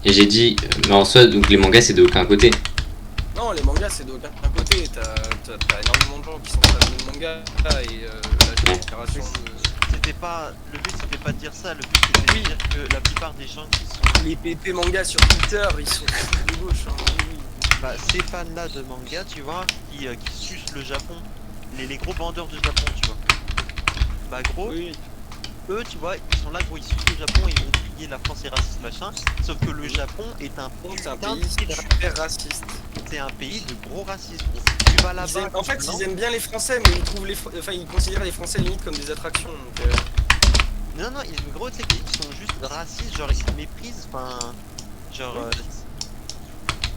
Et j'ai dit, mais en soi, donc les mangas c'est de aucun côté. Non, les mangas c'est d'aucun côté. T'as énormément de gens qui sont fans de manga et la jeune génération. C'était pas. Le but c'était pas de dire ça, le but c'était de dire que la plupart des gens qui sont. Les PP mangas sur Twitter, ils sont fous de gauche. Hein. Oui. Bah, ces fans-là de manga, tu vois, qui sucent le Japon, les gros vendeurs de Japon, tu vois. Bah, gros, Oui. eux, tu vois, ils sont là, gros, ils sucent le Japon, ils vont crier la France est raciste, machin. Sauf que le Japon est un Donc c'est un putain pays de- super raciste. C'est un pays de gros racisme. Tu vas là-bas. En fait, non ils aiment bien les Français, mais ils trouvent ils considèrent les Français limite comme des attractions. Donc, Non, non, gros, tu sais qu'ils sont juste racistes, genre ils se méprisent, enfin. Genre.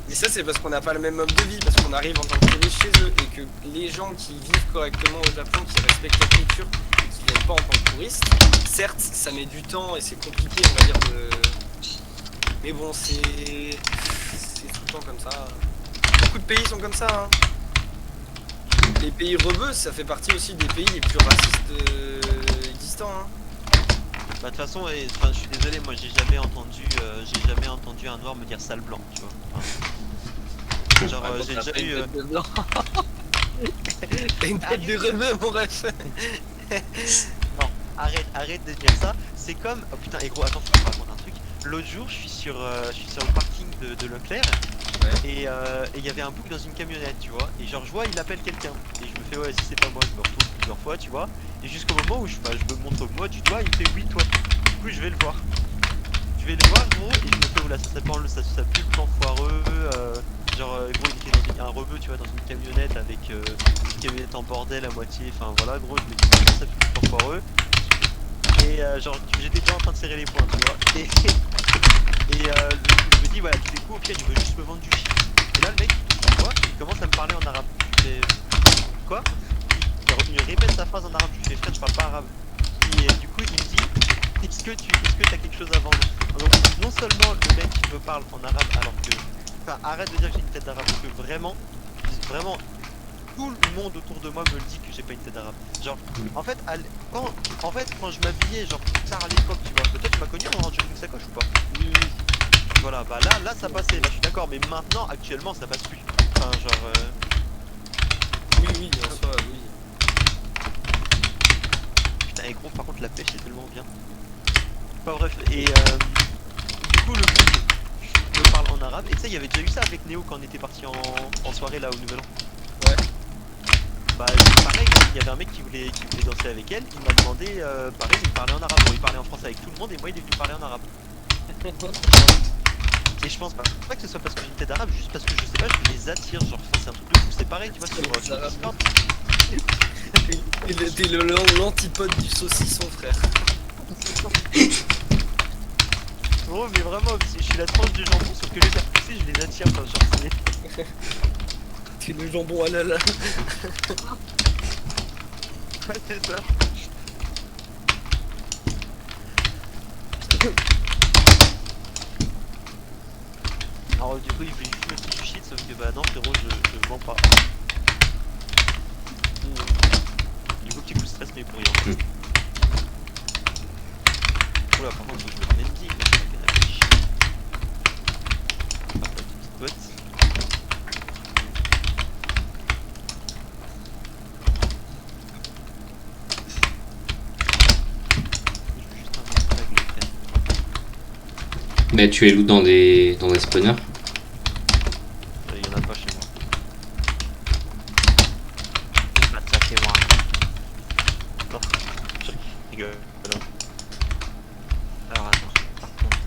Mais ça, c'est parce qu'on n'a pas le même mode de vie, parce qu'on arrive en tant que touristes chez eux, et que les gens qui vivent correctement au Japon, qui respectent la culture, qui viennent pas en tant que touristes, certes, ça met du temps et c'est compliqué, on va dire, de... Mais bon, c'est tout le temps comme ça. Beaucoup de pays sont comme ça, hein. Les pays rebeux, ça fait partie aussi des pays les plus racistes existants, hein. Bah de toute façon, je suis désolé, moi j'ai jamais entendu un noir me dire sale blanc, tu vois. Enfin, genre j'ai déjà eu. T'as une tête de rebeu, mon ref. Non, arrête de dire ça. C'est comme. Oh putain, et gros, attends, faut que je te raconte un truc. L'autre jour, je suis sur le parking de Leclerc. Ouais. Et il y avait un bouc dans une camionnette, tu vois. Et genre, je vois, il appelle quelqu'un. Et je me fais, ouais, si c'est pas moi, je me retourne plusieurs fois, tu vois. Et jusqu'au moment où je me montre moi du doigt, il me fait, oui, toi. Du coup, je vais le voir. Je vais le voir, gros, et je me fais, oula, ça pue le plan foireux. Gros, il était dans un rebeu, tu vois, dans une camionnette avec une camionnette en bordel à moitié. Enfin, voilà, gros, je me dis, ça pue le plan foireux. Et j'étais déjà en train de serrer les poings, tu vois. Je me dis, voilà, du coup, au pire, il veut juste me vendre du shit. Et là, le mec, tu vois, il commence à me parler en arabe. Je fais, quoi? Il répète sa phrase en arabe. Je fais, frère, je parle pas arabe. Et du coup, il me dit, est-ce que t'as quelque chose à vendre? Donc, non seulement le mec me parle en arabe, alors que. Enfin, arrête de dire que j'ai une tête d'arabe, parce que vraiment, tout le monde autour de moi me le dit que j'ai pas une tête d'arabe. Genre, en fait, quand je m'habillais, genre, tard à l'époque, tu vois, peut-être tu m'as connu en jogging sacoche ou pas? Oui. Voilà, bah là ça passait, là je suis d'accord, mais maintenant, actuellement, ça passe plus. Enfin, genre. Oui, en soi, oui. Putain, et gros, par contre, la pêche est tellement bien. Enfin, bref, et du coup, le mec me parle en arabe, et tu sais, il y avait déjà eu ça avec Néo quand on était parti en soirée là au Nouvel An. Ouais. Bah, pareil, il y avait un mec qui voulait danser avec elle, il m'a demandé, pareil, il me parlait en arabe. Bon, il parlait en français avec tout le monde, et moi, il est venu parler en arabe. Et je pense pas que ce soit parce que j'ai une tête d'arabe, juste parce que je sais pas, je les attire, genre c'est un truc de fou, c'est pareil, tu vois, sur Discord. T'es l'antipode du saucisson, frère. Gros, mais vraiment, je suis la tranche de jambon, sauf que les faire pousser, je les attire, enfin, genre c'est. T'es le jambon à la la. Ouais, c'est ça. Alors du coup il voulait juste me faire du shit, sauf que bah non frérot, je vends pas. Du coup petit coup de stress mais pour rien. Oula par contre faut que je me mette une mais c'est la canne à pêche. Hop la petite botte. Je veux juste un autre avec les cannes. Mais tu es loup dans des spawners. Il y en a pas chez moi. Attaquez-moi. Non, je rigole. Alors attends, par contre.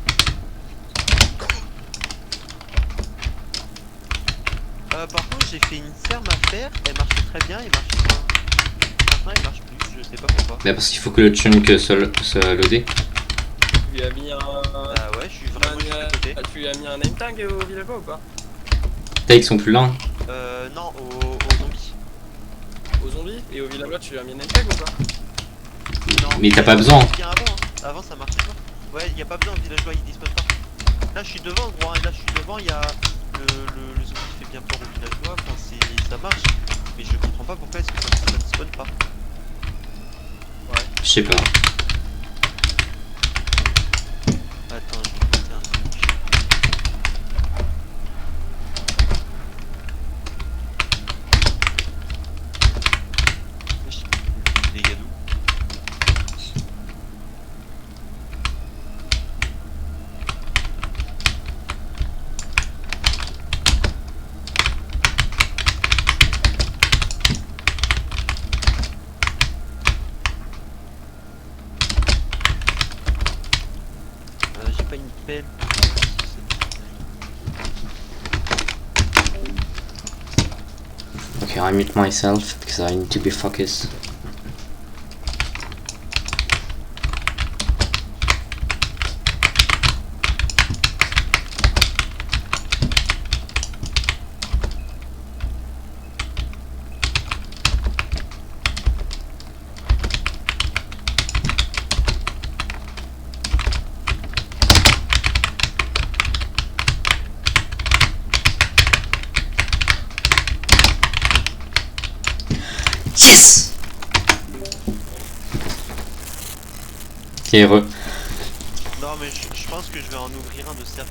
Par contre j'ai fait une ferme à faire, elle marchait très bien, maintenant elle marche plus, je sais pas pourquoi. Bah parce qu'il faut que le chunk soit loadé. Tu lui as mis un. Ah ouais, je suis vraiment juste à côté. Tu lui as mis un name tag au villageois ou pas? T'as ils sont plus là. Hein. Non, aux zombies. Aux zombies? Et au villageois, tu lui as mis un name tag ou pas? Non. Mais t'as pas besoin. Bien avant, hein. Avant ça marchait pas. Ouais, y a pas besoin, le villageois il dispose pas. Là je suis devant, gros, hein. Là je suis devant, il y a le zombie qui fait bien peur au villageois, enfin ça marche. Mais je comprends pas pourquoi est-ce que ça ne spawn pas. Ouais. Je sais pas. Attends, je vais monter un truc. pas une peine. Okay, I mute myself because I need to be focused. Yes! T'es heureux. Non mais je pense que je vais en ouvrir un de cercle.